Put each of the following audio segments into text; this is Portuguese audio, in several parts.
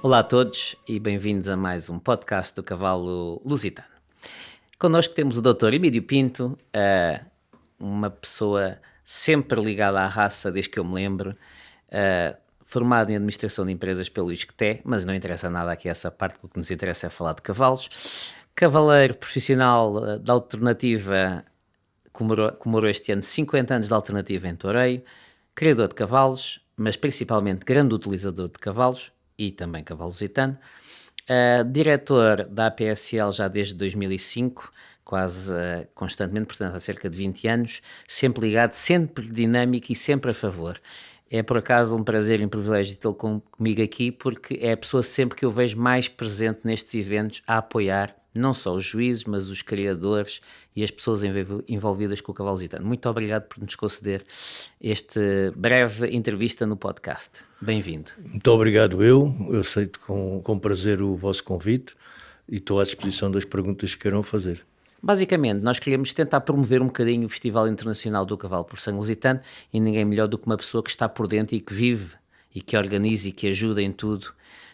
Olá a todos e bem-vindos a mais um podcast do Cavalo Lusitano. Connosco temos o Dr. Emílio Pinto, uma pessoa sempre ligada à raça desde que eu me lembro, formado em Administração de Empresas pelo ISCTE, mas não interessa nada aqui essa parte, o que nos interessa é falar de cavalos. Cavaleiro profissional da Alternativa, comemorou este ano 50 anos da Alternativa em Toureio, criador de cavalos, mas principalmente grande utilizador de cavalos, e também cavalo lusitano, diretor da APSL já desde 2005, quase constantemente, portanto há cerca de 20 anos, sempre ligado, sempre dinâmico e sempre a favor. É por acaso um prazer e um privilégio tê-lo comigo aqui, porque é a pessoa sempre que eu vejo mais presente nestes eventos a apoiar não só os juízes, mas os criadores e as pessoas envolvidas com o cavalo lusitano. Muito obrigado por nos conceder esta breve entrevista no podcast. Bem-vindo. Muito obrigado eu aceito com prazer o vosso convite e estou à disposição das perguntas que queiram fazer. Basicamente, nós queríamos tentar promover um bocadinho o Festival Internacional do Cavalo por Sangue Lusitano e ninguém melhor do que uma pessoa que está por dentro e que vive e que organiza e que ajuda em tudo.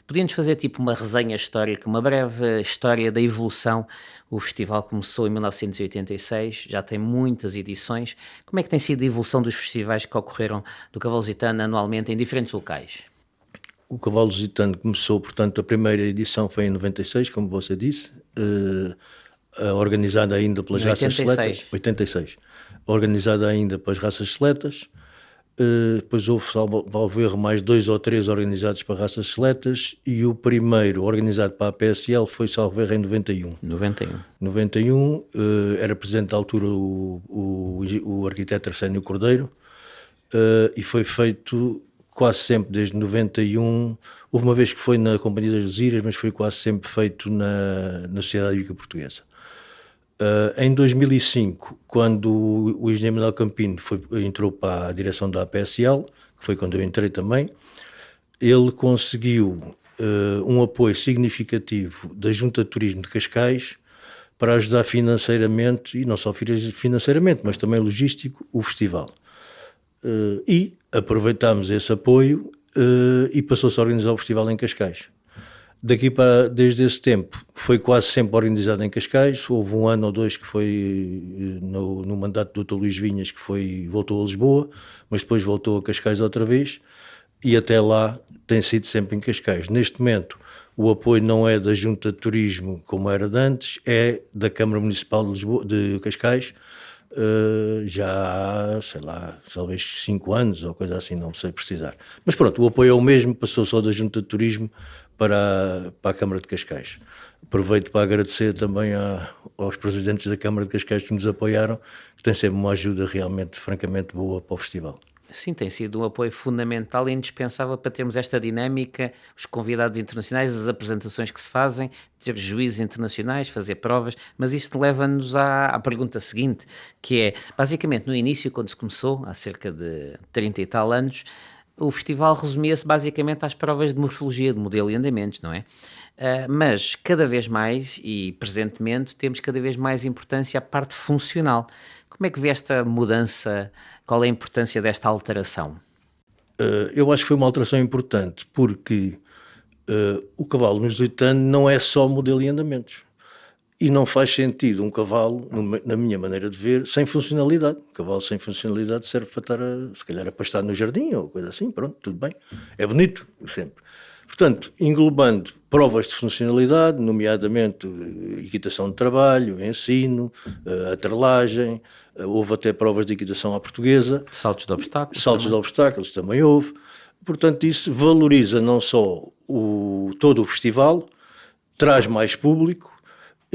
Podíamos fazer tipo uma resenha histórica, uma breve história da evolução. O festival começou em 1986, já tem muitas edições. Como é que tem sido a evolução dos festivais que ocorreram do Cavalo Lusitano anualmente em diferentes locais? O Cavalo Lusitano começou, portanto, a primeira edição foi em 96, como você disse, organizada ainda pelas raças seletas. 86. Organizada ainda pelas raças seletas. Depois houve, salvo erro, mais 2 ou 3 organizados para raças seletas e o primeiro organizado para a PSL foi, salvo erro, em 91. 91, era presente à altura o arquiteto Arsénio Cordeiro, e foi feito quase sempre desde 91. Houve uma vez que foi na Companhia das Lusírias, mas foi quase sempre feito na Sociedade Hípica Portuguesa. Em 2005, quando o engenheiro Manuel Campino entrou para a direção da APSL, que foi quando eu entrei também, ele conseguiu um apoio significativo da Junta de Turismo de Cascais para ajudar financeiramente, e não só financeiramente, mas também logístico, o festival. E aproveitámos esse apoio e passou-se a organizar o festival em Cascais. Desde esse tempo, foi quase sempre organizado em Cascais. Houve um ano ou dois que foi no mandato do Dr. Luís Vinhas, que voltou a Lisboa, mas depois voltou a Cascais outra vez, e até lá tem sido sempre em Cascais. Neste momento, o apoio não é da Junta de Turismo, como era de antes, é da Câmara Municipal de Lisboa, de Cascais, já há, sei lá, talvez 5 anos ou coisa assim, não sei precisar. Mas pronto, o apoio é o mesmo, passou só da Junta de Turismo para a Câmara de Cascais. Aproveito para agradecer também aos presidentes da Câmara de Cascais que nos apoiaram, que tem sempre uma ajuda realmente, francamente boa para o festival. Sim, tem sido um apoio fundamental e indispensável para termos esta dinâmica, os convidados internacionais, as apresentações que se fazem, ter juízes internacionais, fazer provas, mas isto leva-nos à pergunta seguinte, que é, basicamente, no início, quando se começou, há cerca de 30 e tal anos, o festival resumia-se basicamente às provas de morfologia, de modelo e andamentos, não é? Mas cada vez mais, e presentemente, temos cada vez mais importância à parte funcional. Como é que vê esta mudança? Qual é a importância desta alteração? Eu acho que foi uma alteração importante, porque o cavalo lusitano não é só modelo e andamentos. E não faz sentido um cavalo, na minha maneira de ver, sem funcionalidade. Um cavalo sem funcionalidade serve para estar, se calhar, a pastar no jardim ou coisa assim, pronto, tudo bem. É bonito, sempre. Portanto, englobando provas de funcionalidade, nomeadamente equitação de trabalho, ensino, atrelagem, houve até provas de equitação à portuguesa. Saltos de obstáculos. Saltos de obstáculos também houve. Portanto, isso valoriza não só todo o festival, traz mais público,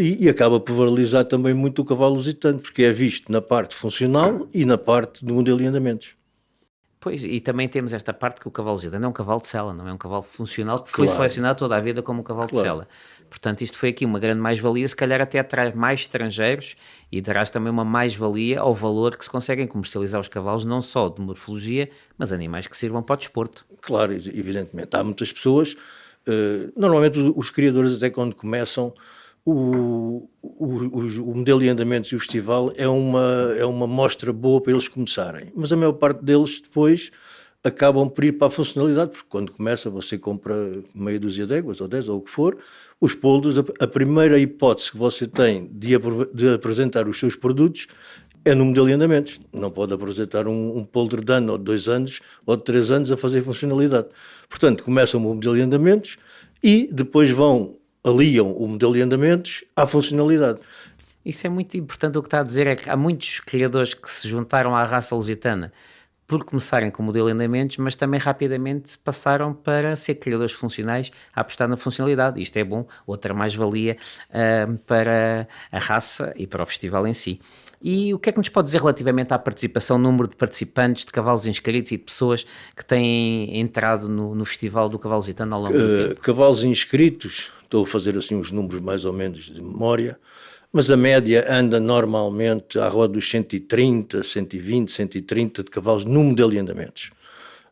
e acaba por valorizar também muito o cavalo lusitano, porque é visto na parte funcional e na parte do modelo e andamentos. Pois, e também temos esta parte que o cavalo lusitano é um cavalo de sela, não é um cavalo funcional que foi selecionado toda a vida como um cavalo de sela. Portanto, isto foi aqui uma grande mais-valia, se calhar até atrai mais estrangeiros e traz também uma mais-valia ao valor que se conseguem comercializar os cavalos, não só de morfologia, mas animais que sirvam para o desporto. Claro, evidentemente. Há muitas pessoas, normalmente os criadores até quando começam, o modelo de andamentos e o festival é uma mostra boa para eles começarem, mas a maior parte deles depois acabam por ir para a funcionalidade, porque quando começa você compra meia dúzia de éguas, ou 10, ou o que for, os polders, a primeira hipótese que você tem de apresentar os seus produtos é no modelo de andamentos. Não pode apresentar um polder de ano, ou de 2 anos, ou de 3 anos a fazer funcionalidade. Portanto, começam o modelo de andamentos e depois aliam o modelo de andamentos à funcionalidade. Isso é muito importante. O que está a dizer é que há muitos criadores que se juntaram à raça lusitana por começarem com o modelo de andamentos, mas também rapidamente passaram para ser criadores funcionais, a apostar na funcionalidade. Isto é bom, outra mais-valia para a raça e para o festival em si. E o que é que nos pode dizer relativamente à participação, número de participantes, de cavalos inscritos e de pessoas que têm entrado no Festival do Cavalo Lusitano ao longo do tempo? Cavalos inscritos, estou a fazer assim os números mais ou menos de memória, mas a média anda normalmente à roda dos 130, 120, 130 de cavalos no modelo de andamentos.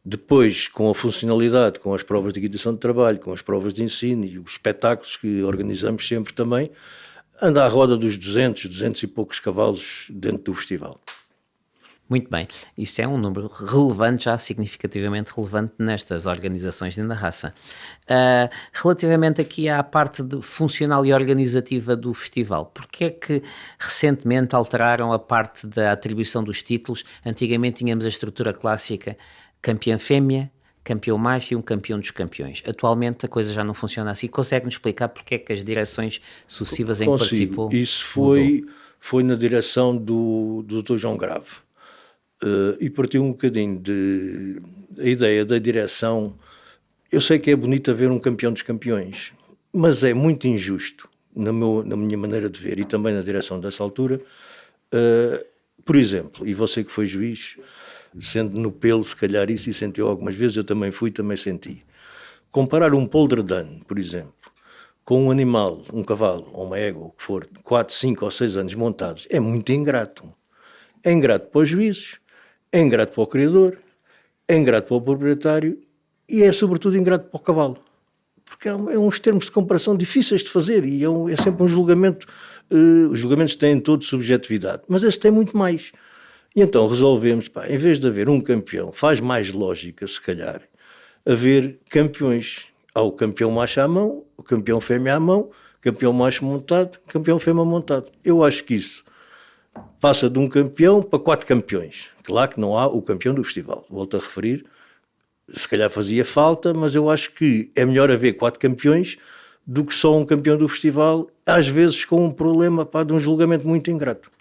Depois, com a funcionalidade, com as provas de equitação de trabalho, com as provas de ensino e os espetáculos que organizamos sempre também, anda à roda dos 200 e poucos cavalos dentro do festival. Muito bem, isso é um número relevante, já significativamente relevante nestas organizações da raça. Relativamente aqui à parte funcional e organizativa do festival, porque é que recentemente alteraram a parte da atribuição dos títulos? Antigamente tínhamos a estrutura clássica campeã fêmea, campeão macho e um campeão dos campeões. Atualmente a coisa já não funciona assim. Consegue-nos explicar porque é que as direções sucessivas em que participou? Isso foi na direção do Dr. João Grave. E partiu um bocadinho a ideia da direção. Eu sei que é bonito haver um campeão dos campeões, mas é muito injusto, na minha maneira de ver, e também na direção dessa altura. Por exemplo, e você que foi juiz, sendo no pelo, se calhar isso, e sentiu algumas vezes, eu também fui, também senti. Comparar um polder de ano, por exemplo, com um animal, um cavalo, ou uma égua, o que for, 4, 5 ou 6 anos montados, é muito ingrato. É ingrato para os juízes, é ingrato para o criador, é ingrato para o proprietário e é sobretudo ingrato para o cavalo. Porque é uns termos de comparação difíceis de fazer e é sempre um julgamento. Os julgamentos têm toda subjetividade, mas esse tem muito mais. E então resolvemos, em vez de haver um campeão, faz mais lógica, se calhar, haver campeões. Há o campeão macho à mão, o campeão fêmea à mão, campeão macho montado, campeão fêmea montado. Eu acho que isso passa de um campeão para 4 campeões. Claro que não há o campeão do festival. Volto a referir, se calhar fazia falta, mas eu acho que é melhor haver 4 campeões do que só um campeão do festival, às vezes com um problema de um julgamento muito ingrato.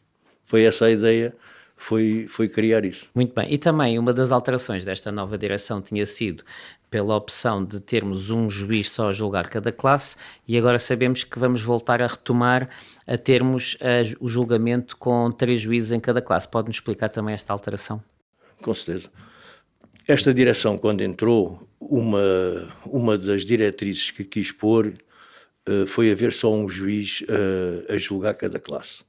Foi essa a ideia, foi criar isso. Muito bem. E também uma das alterações desta nova direção tinha sido pela opção de termos um juiz só a julgar cada classe, e agora sabemos que vamos voltar a retomar a termos o julgamento com 3 juízes em cada classe. Pode-nos explicar também esta alteração? Com certeza. Esta direção, quando entrou, uma das diretrizes que quis pôr foi haver só um juiz a julgar cada classe.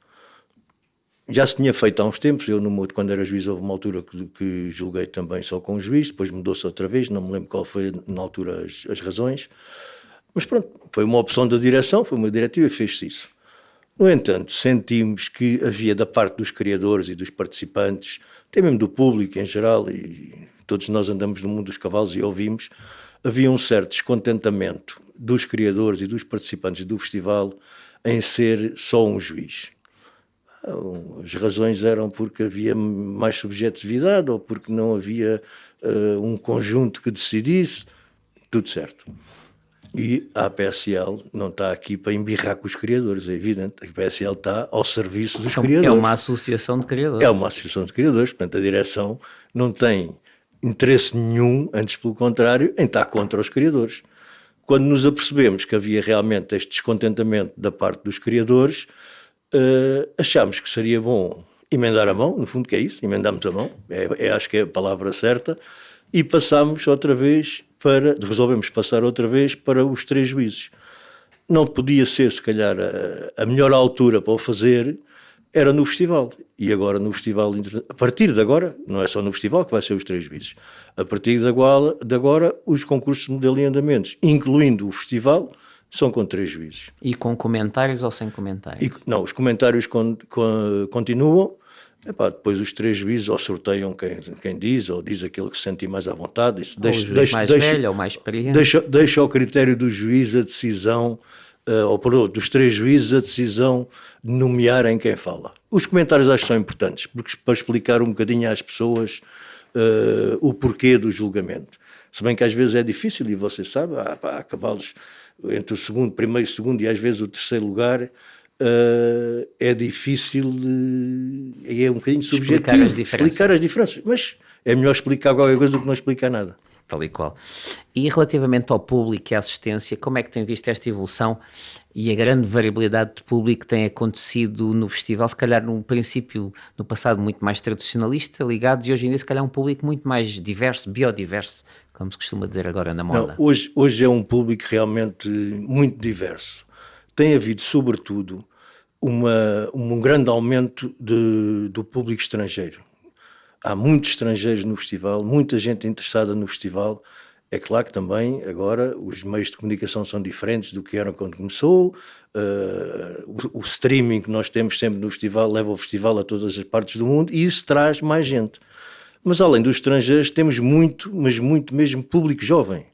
Já se tinha feito há uns tempos, quando era juiz houve uma altura que julguei também só com um juiz, depois mudou-se outra vez, não me lembro qual foi na altura as razões, mas pronto, foi uma opção da direção, foi uma diretiva e fez-se isso. No entanto, sentimos que havia da parte dos criadores e dos participantes, até mesmo do público em geral, e todos nós andamos no mundo dos cavalos e ouvimos, havia um certo descontentamento dos criadores e dos participantes do festival em ser só um juiz. As razões eram porque havia mais subjetividade ou porque não havia um conjunto que decidisse, tudo certo. E a PSL não está aqui para embirrar com os criadores, é evidente. A PSL está ao serviço dos criadores. É uma associação de criadores. É uma associação de criadores, portanto a direção não tem interesse nenhum, antes pelo contrário, em estar contra os criadores. Quando nos apercebemos que havia realmente este descontentamento da parte dos criadores, achámos que seria bom emendar a mão, no fundo que é isso, emendamos a mão, acho que é a palavra certa, e resolvemos passar outra vez para os 3 juízes. Não podia ser, se calhar, a melhor altura para o fazer, era no festival. E agora no festival, a partir de agora, não é só no festival que vai ser os 3 juízes, a partir de agora os concursos de modelo e andamentos, incluindo o festival, são com 3 juízes. E com comentários ou sem comentários? Não, os comentários continuam, Depois os 3 juízes ou sorteiam quem diz, ou diz aquele que se sente mais à vontade. Isso Ou o juiz mais velho ou mais experiente. Deixa ao critério do juiz a decisão, dos 3 juízes a decisão de nomearem quem fala. Os comentários acho que são importantes, porque para explicar um bocadinho às pessoas o porquê do julgamento. Se bem que às vezes é difícil, e você sabe, há cavalos entre o primeiro e segundo e às vezes o terceiro lugar, é difícil, é um bocadinho subjetivo explicar as diferenças, mas é melhor explicar qualquer coisa do que não explicar nada. Tal e qual. E relativamente ao público e à assistência, como é que tem visto esta evolução e a grande variabilidade de público que tem acontecido no festival? Se calhar no princípio, no passado muito mais tradicionalista, ligados, e hoje em dia se calhar um público muito mais diverso, biodiverso, como se costuma dizer agora na moda. Não, hoje é um público realmente muito diverso. Tem havido, sobretudo, um grande aumento do público estrangeiro. Há muitos estrangeiros no festival, muita gente interessada no festival. É claro que também agora os meios de comunicação são diferentes do que eram quando começou. O streaming que nós temos sempre no festival leva o festival a todas as partes do mundo e isso traz mais gente. Mas além dos estrangeiros temos muito, mas muito mesmo público jovem.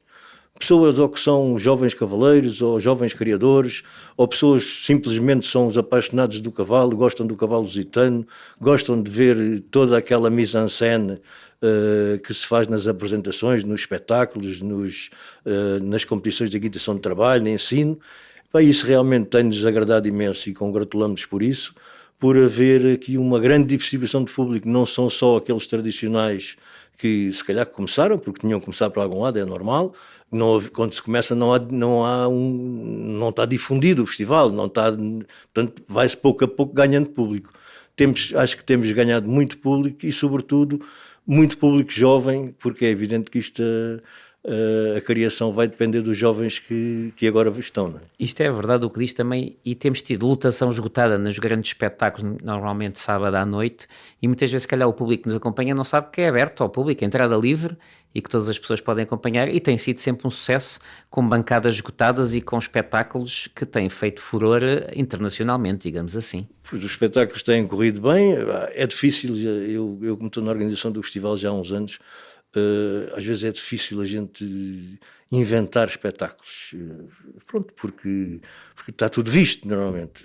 Pessoas ou que são jovens cavaleiros ou jovens criadores, ou pessoas simplesmente são os apaixonados do cavalo, gostam do cavalo lusitano, gostam de ver toda aquela mise-en-scène que se faz nas apresentações, nos espetáculos, nas competições de equitação de trabalho, de ensino. Isso realmente tem-nos agradado imenso e congratulamos por isso, por haver aqui uma grande diversificação de público, não são só aqueles tradicionais que se calhar começaram, porque tinham que começar por algum lado, é normal. Quando se começa não está difundido o festival, portanto vai-se pouco a pouco ganhando público. Acho que temos ganhado muito público e sobretudo muito público jovem, porque é evidente que a criação vai depender dos jovens que agora estão. Não é? Isto é verdade o que diz também, e temos tido lotação esgotada nos grandes espetáculos, normalmente sábado à noite, e muitas vezes, se calhar, o público que nos acompanha não sabe que é aberto ao público, entrada livre, e que todas as pessoas podem acompanhar, e tem sido sempre um sucesso, com bancadas esgotadas e com espetáculos que têm feito furor internacionalmente, digamos assim. Os espetáculos têm corrido bem, é difícil, eu como estou na organização do festival já há uns anos, às vezes é difícil a gente inventar espetáculos, porque está tudo visto normalmente.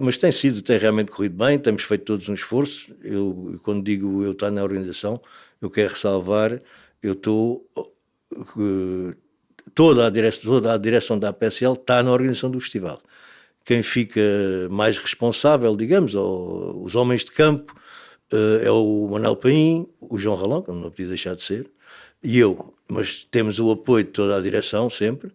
Mas tem realmente corrido bem, temos feito todos um esforço. Quando digo eu estar na organização, eu quero ressalvar, toda a direção da APSL está na organização do festival. Quem fica mais responsável, digamos, os homens de campo, é o Manuel Paim, o João Ralão, que não podia deixar de ser, e eu. Mas temos o apoio de toda a direção sempre,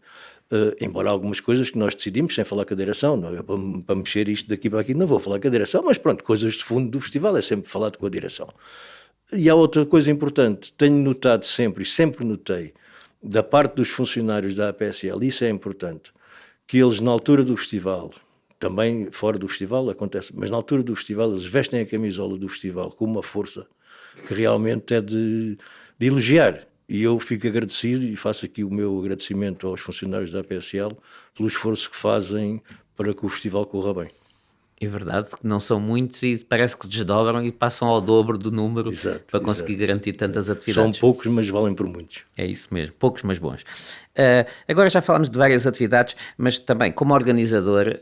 embora algumas coisas que nós decidimos sem falar com a direção, não é para mexer isto daqui para aqui, não vou falar com a direção, mas pronto, coisas de fundo do festival é sempre falado com a direção. E há outra coisa importante, tenho notado sempre, e sempre notei, da parte dos funcionários da APSL, isso é importante, que eles na altura do festival, também fora do festival acontece, mas na altura do festival eles vestem a camisola do festival com uma força que realmente é de elogiar. E eu fico agradecido e faço aqui o meu agradecimento aos funcionários da APSL pelo esforço que fazem para que o festival corra bem. É verdade, que não são muitos e parece que desdobram e passam ao dobro do número para conseguir garantir tantas atividades. São poucos, mas valem por muitos. É isso mesmo, poucos, mas bons. Agora já falámos de várias atividades, mas também como organizador,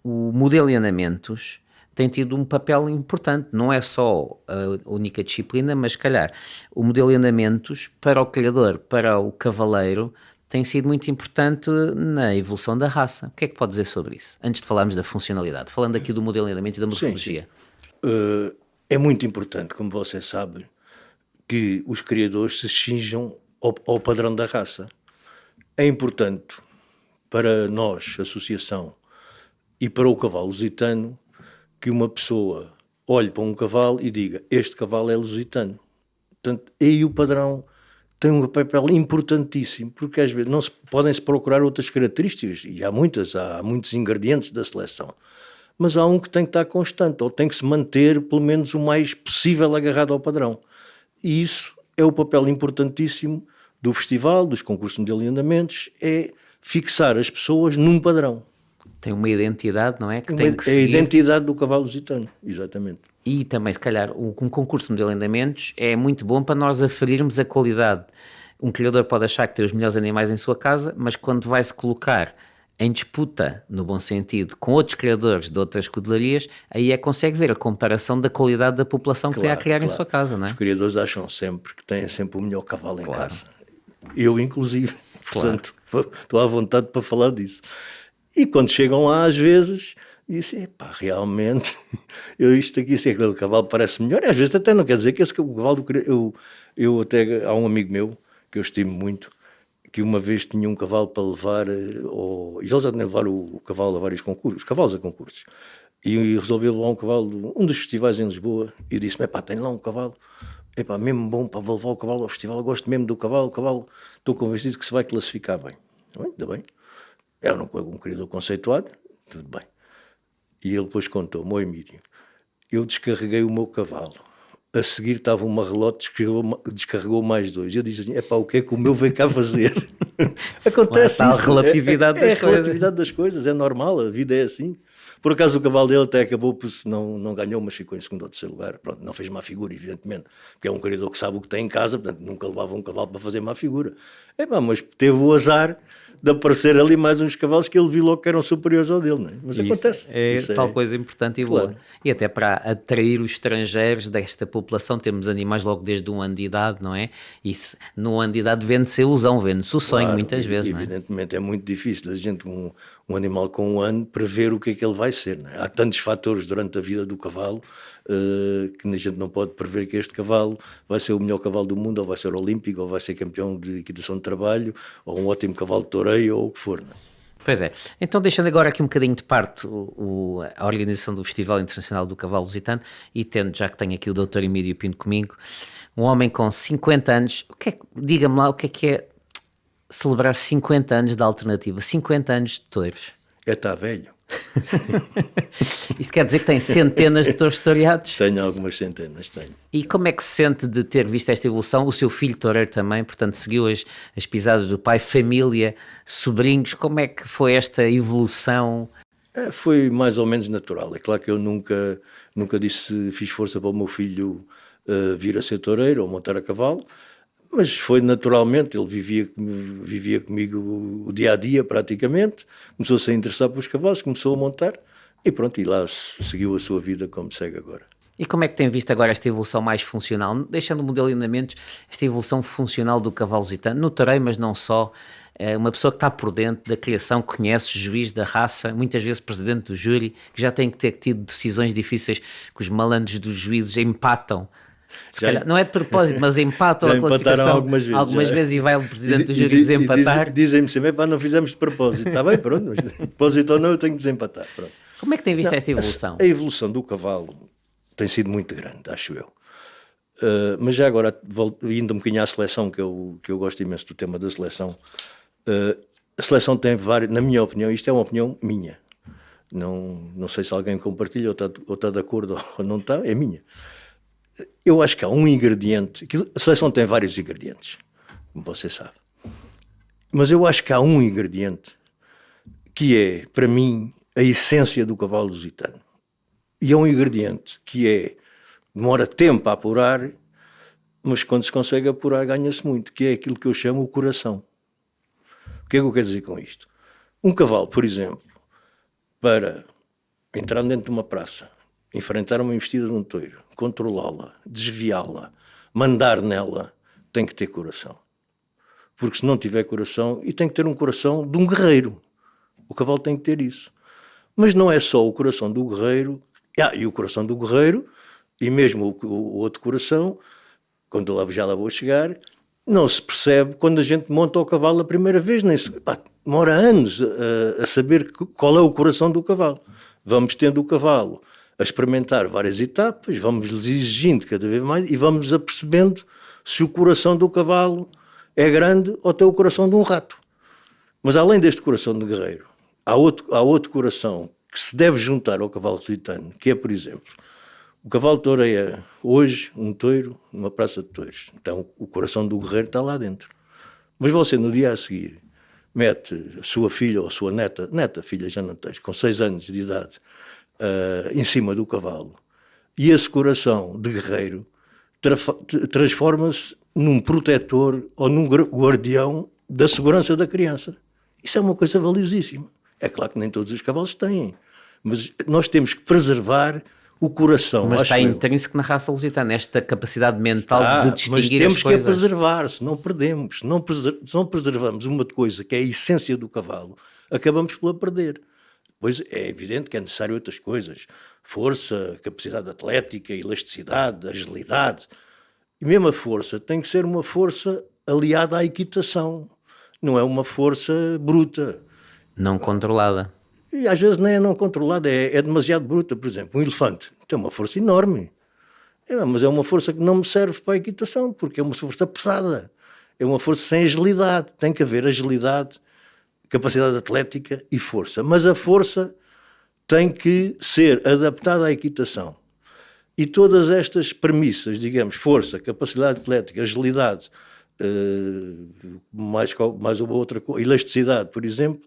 o modelo de andamentos tem tido um papel importante, não é só a única disciplina, mas se calhar o modelo de andamentos para o criador, para o cavaleiro, tem sido muito importante na evolução da raça. O que é que pode dizer sobre isso? Antes de falarmos da funcionalidade, falando aqui do modelo de andamentos e da morfologia. Sim. É muito importante, como você sabe, que os criadores se cinjam ao padrão da raça. É importante para nós, associação, e para o cavalo lusitano, que uma pessoa olhe para um cavalo e diga, este cavalo é lusitano. Portanto, aí o padrão tem um papel importantíssimo, porque às vezes podem-se procurar outras características, e há muitos ingredientes da seleção, mas há um que tem que estar constante, ou tem que se manter pelo menos o mais possível agarrado ao padrão. E isso é o papel importantíssimo do festival, dos concursos de modelo de andamentos, é fixar as pessoas num padrão. Tem uma identidade, não é? Que tem que É a seguir. identidade do cavalo lusitano, exatamente. E também, se calhar, um concurso de modelo de andamentos é muito bom para nós aferirmos a qualidade. Um criador pode achar que tem os melhores animais em sua casa, mas quando vai se colocar em disputa, no bom sentido, com outros criadores de outras escudelarias, aí consegue ver a comparação da qualidade da população que tem a criar em sua casa, não é? Os criadores acham sempre que têm sempre o melhor cavalo em casa. Eu, inclusive, portanto, estou à vontade para falar disso. E quando chegam lá, às vezes, disse, epá, realmente, isto aqui, se aquele cavalo parece melhor, e às vezes até não quer dizer que esse cavalo, eu até, há um amigo meu, que eu estimo muito, que uma vez tinha um cavalo para levar, e ele já tinha levar o cavalo a vários concursos, os cavalos a concursos, e resolveu levar um cavalo, um dos festivais em Lisboa, e disse-me, epá, tenho lá um cavalo, epá, mesmo bom para levar o cavalo ao festival, eu gosto mesmo do cavalo, o cavalo, estou convencido que se vai classificar bem. Ainda bem. Era um criador conceituado, tudo bem. E ele depois contou-me, o Emílio, eu descarreguei o meu cavalo, a seguir estava uma relote, descarregou mais 2. Eu disse assim, epá, o que é que o meu veio cá fazer? Acontece isso. A relatividade das coisas. A relatividade das coisas, é normal, a vida é assim. Por acaso o cavalo dele até acabou, por não ganhou, mas ficou em segundo ou terceiro lugar. Pronto, não fez má figura, evidentemente, porque é um criador que sabe o que tem em casa, portanto nunca levava um cavalo para fazer má figura. Epá, mas teve o azar de aparecer ali mais uns cavalos que ele viu logo que eram superiores ao dele, não é? Mas isso acontece. Isso tal coisa importante e boa. E até para atrair os estrangeiros desta população, temos animais logo desde um ano de idade, não é? E no ano de idade vende-se a ilusão, vende-se o sonho muitas vezes, não é? Evidentemente é muito difícil a gente, um animal com um ano, prever o que é que ele vai ser, não é? Há tantos fatores durante a vida do cavalo que a gente não pode prever que este cavalo vai ser o melhor cavalo do mundo, ou vai ser olímpico, ou vai ser campeão de equitação de trabalho, ou um ótimo cavalo de toureio, ou o que for, não é? Pois é. Então, deixando agora aqui um bocadinho de parte a organização do Festival Internacional do Cavalo Lusitano, e tendo, já que tenho aqui o Dr. Emílio Pinto comigo, um homem com 50 anos, diga-me lá o que é celebrar 50 anos de alternativa, 50 anos de touros? É estar velho. Isto quer dizer que tem centenas de touros toreados? Tenho algumas centenas, tenho. E como é que se sente de ter visto esta evolução? O seu filho toureiro também, portanto, seguiu as pisadas do pai, família, sobrinhos. Como é que foi esta evolução? Foi mais ou menos natural. É claro que eu nunca fiz força para o meu filho vir a ser toureiro ou montar a cavalo, mas foi naturalmente. Ele vivia comigo o dia a dia praticamente, começou-se a interessar pelos cavalos, começou a montar e pronto, e lá seguiu a sua vida como segue agora. E como é que tem visto agora esta evolução mais funcional, deixando o modelo de andamentos, esta evolução funcional do cavalo lusitano, no toureiro, mas não só, uma pessoa que está por dentro da criação, conhece, juiz da raça, muitas vezes presidente do júri, que já tem que ter tido decisões difíceis que os malandros dos juízes empatam. Se calhar, não é de propósito, mas empatam a classificação algumas vezes e vai o presidente do júri desempatar. Dizem-me sempre, não fizemos de propósito, está bem, pronto, mas de propósito ou não, eu tenho que desempatar. Pronto. Como é que tem visto esta evolução? A evolução do cavalo tem sido muito grande, acho eu. Mas já agora, indo um bocadinho à seleção, que eu gosto imenso do tema da seleção, a seleção tem vários, na minha opinião, isto é uma opinião minha, não sei se alguém compartilha ou está de acordo ou não está, é minha. Eu acho que há um ingrediente, a seleção tem vários ingredientes, como você sabe, mas eu acho que há um ingrediente que é, para mim, a essência do cavalo lusitano. E é um ingrediente que demora tempo a apurar, mas quando se consegue apurar ganha-se muito, que é aquilo que eu chamo o coração. O que é que eu quero dizer com isto? Um cavalo, por exemplo, para entrar dentro de uma praça, enfrentar uma investida de um touro, controlá-la, desviá-la, mandar nela, tem que ter coração. Porque se não tiver coração, e tem que ter um coração de um guerreiro, o cavalo tem que ter isso. Mas não é só o coração do guerreiro, e o coração do guerreiro, e mesmo o outro coração, quando já lá vou chegar, não se percebe quando a gente monta o cavalo a primeira vez, demora anos a saber qual é o coração do cavalo. Vamos tendo o cavalo a experimentar várias etapas, vamos exigindo cada vez mais e vamos apercebendo se o coração do cavalo é grande ou tem o coração de um rato. Mas além deste coração de guerreiro, há outro coração que se deve juntar ao cavalo lusitano, que é, por exemplo, o cavalo toureia hoje um touro numa praça de touros. Então o coração do guerreiro está lá dentro. Mas você, no dia a seguir, mete a sua filha ou a sua neta, filha já não tens, com 6 anos de idade, em cima do cavalo, e esse coração de guerreiro transforma-se num protetor ou num guardião da segurança da criança. Isso é uma coisa valiosíssima. É claro que nem todos os cavalos têm, mas nós temos que preservar o coração. Mas está intrínseco na raça lusitana, esta capacidade mental de distinguir as coisas. Mas temos que a preservar, se não perdemos. Se não preservamos uma coisa que é a essência do cavalo, acabamos por a perder. Pois é evidente que é necessário outras coisas. Força, capacidade atlética, elasticidade, agilidade. E mesmo a força tem que ser uma força aliada à equitação. Não é uma força bruta. Não controlada. E às vezes nem é não controlada, é demasiado bruta. Por exemplo, um elefante tem uma força enorme. Mas é uma força que não me serve para a equitação, porque é uma força pesada. É uma força sem agilidade. Tem que haver agilidade, capacidade atlética e força. Mas a força tem que ser adaptada à equitação. E todas estas premissas, digamos, força, capacidade atlética, agilidade, mais uma outra coisa, elasticidade, por exemplo,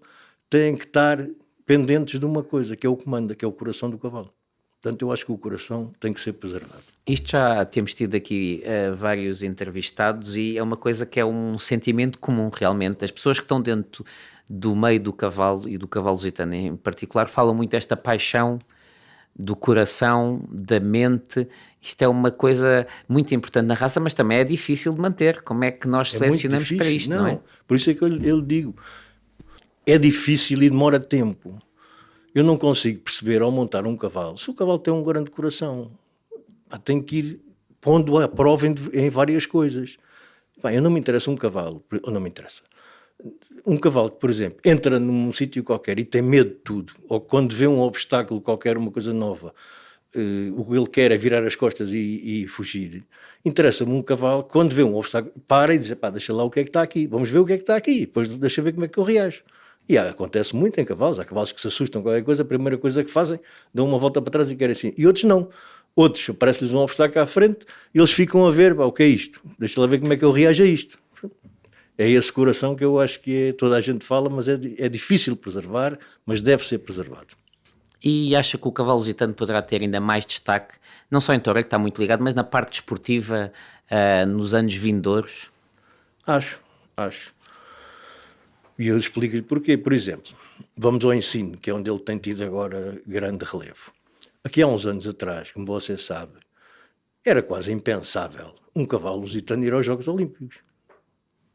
têm que estar pendentes de uma coisa, que é o que manda, que é o coração do cavalo. Portanto, eu acho que o coração tem que ser preservado. Isto já temos tido aqui vários entrevistados e é uma coisa que é um sentimento comum realmente. As pessoas que estão dentro do meio do cavalo e do cavalo lusitano em particular falam muito desta paixão do coração, da mente. Isto é uma coisa muito importante na raça, mas também é difícil de manter. Como é que nós selecionamos para isto? Não é? Por isso é que eu lhe digo, é difícil e demora tempo. Eu não consigo perceber ao montar um cavalo, se o cavalo tem um grande coração, tem que ir pondo à prova em várias coisas. Eu não me interessa um cavalo, ou não me interessa. Um cavalo que, por exemplo, entra num sítio qualquer e tem medo de tudo, ou quando vê um obstáculo qualquer, uma coisa nova, o que ele quer é virar as costas e fugir. Interessa-me um cavalo que, quando vê um obstáculo, para e diz, deixa lá o que é que está aqui, vamos ver o que é que está aqui, depois deixa ver como é que eu reajo. E acontece muito em cavalos, há cavalos que se assustam com qualquer coisa, a primeira coisa que fazem, dão uma volta para trás e querem assim. E outros não. Outros, aparece-lhes um obstáculo à frente e eles ficam a ver, o que é isto? Deixa lá ver como é que eu reajo a isto. É esse coração que eu acho que toda a gente fala, mas é difícil preservar, mas deve ser preservado. E acha que o cavalo lusitano poderá ter ainda mais destaque, não só em Toureiro, que está muito ligado, mas na parte desportiva nos anos vindouros? Acho. E eu explico-lhe porquê. Por exemplo, vamos ao ensino, que é onde ele tem tido agora grande relevo. Aqui há uns anos atrás, como você sabe, era quase impensável um cavalo lusitano ir aos Jogos Olímpicos.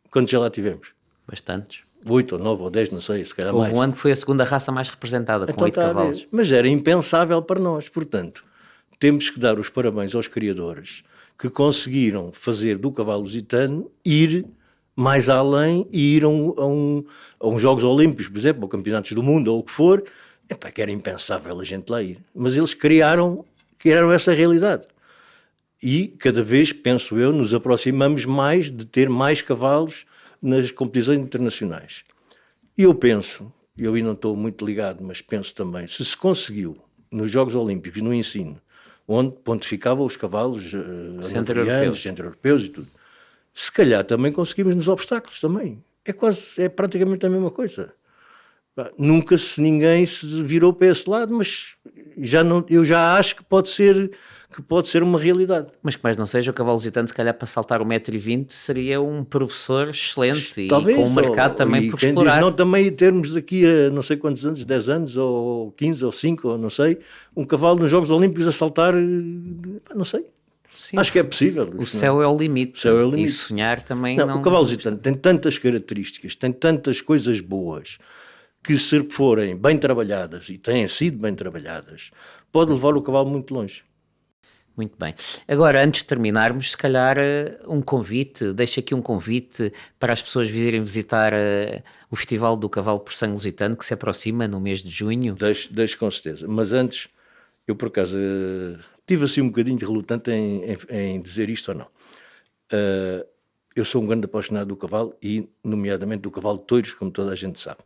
Quantos já lá tivemos? Bastantes. 8 ou 9 ou 10, não sei, se calhar mais. Houve um ano que foi a segunda raça mais representada, com 8 cavalos. Mas era impensável para nós. Portanto, temos que dar os parabéns aos criadores que conseguiram fazer do cavalo lusitano ir mais além e ir a uns Jogos Olímpicos, por exemplo, ou Campeonatos do Mundo, ou o que for, que era impensável a gente lá ir. Mas eles criaram essa realidade. E cada vez, penso eu, nos aproximamos mais de ter mais cavalos nas competições internacionais. E eu penso, eu aí não estou muito ligado, mas penso também, se conseguiu nos Jogos Olímpicos, no ensino, onde pontificavam os cavalos centro-europeus e tudo, se calhar também conseguimos nos obstáculos também. É praticamente a mesma coisa. Nunca ninguém se virou para esse lado, mas eu já acho que pode ser uma realidade. Mas que mais não seja, o cavalo lusitano, se calhar para saltar 1,20 m, seria um professor excelente. Talvez, e com o mercado também por explorar. Diz, não, também termos daqui a não sei quantos anos, 10 anos, ou 15, ou 5, ou não sei, um cavalo nos Jogos Olímpicos a saltar, não sei. Sim, acho que é possível. O céu é o limite. E sonhar também não... O cavalo lusitano tem tantas características, tem tantas coisas boas, que se forem bem trabalhadas, e têm sido bem trabalhadas, pode levar o cavalo muito longe. Muito bem. Agora, antes de terminarmos, se calhar deixo aqui um convite para as pessoas virem visitar o Festival do Cavalo por Sangue Lusitano, que se aproxima no mês de junho. Deixo com certeza. Mas antes, eu por acaso tive assim um bocadinho relutante em dizer isto ou não. Eu sou um grande apaixonado do cavalo e, nomeadamente, do cavalo de touros, como toda a gente sabe.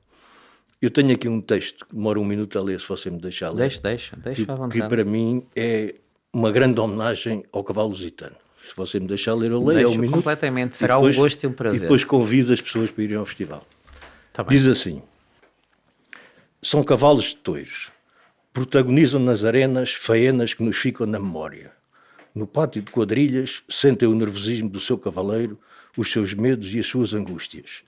Eu tenho aqui um texto que demora 1 minuto a ler, se você me deixar ler. Deixa à vontade. Que para mim é uma grande homenagem ao cavalo lusitano. Se você me deixar ler, eu leio. Deixo completamente. Será um gosto e um prazer. E depois convido as pessoas para irem ao festival. Muito Tá bem. Diz assim: são cavalos de touros, protagonizam nas arenas faenas que nos ficam na memória. No pátio de quadrilhas, sentem o nervosismo do seu cavaleiro, os seus medos e as suas angústias.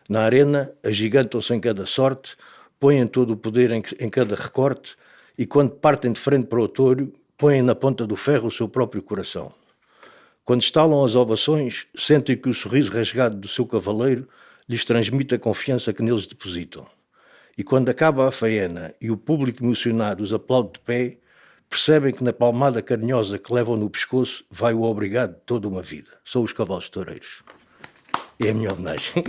Na arena, agigantam-se em cada sorte, põem todo o poder em cada recorte e, quando partem de frente para o touro, põem na ponta do ferro o seu próprio coração. Quando estalam as ovações, sentem que o sorriso rasgado do seu cavaleiro lhes transmite a confiança que neles depositam. E quando acaba a faena e o público emocionado os aplaude de pé, percebem que na palmada carinhosa que levam no pescoço vai o obrigado de toda uma vida. São os cavalos toureiros. É a minha homenagem.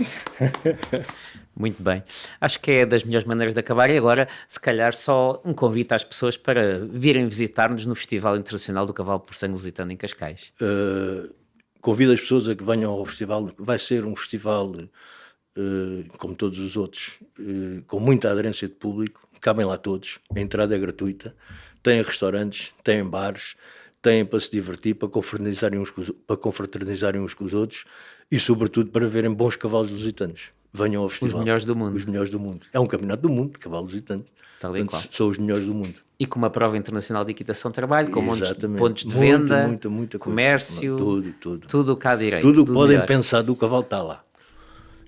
Muito bem. Acho que é das melhores maneiras de acabar. E agora, se calhar, só um convite às pessoas para virem visitar-nos no Festival Internacional do Cavalo por Sangue Lusitano em Cascais. Convido as pessoas a que venham ao festival. Vai ser um festival, como todos os outros, com muita aderência de público. Cabem lá todos. A entrada é gratuita. Têm restaurantes, têm bares, têm para se divertir, para confraternizarem uns com os outros e, sobretudo, para verem bons cavalos lusitanos. Venham ao festival. Os melhores do mundo. Os melhores do mundo. É um campeonato do mundo de cavalos lusitanos. Tal e qual. São os melhores do mundo. E com uma prova internacional de equitação de trabalho, com Exatamente. pontos de venda, muita comércio, tudo. Tudo cá direito. Tudo podem pensar do cavalo está lá.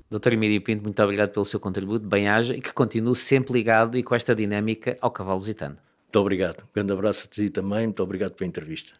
Dr. Emílio Pinto, muito obrigado pelo seu contributo, bem-aja, e que continue sempre ligado e com esta dinâmica ao cavalo lusitano. Muito obrigado. Um grande abraço a ti também. Muito obrigado pela entrevista.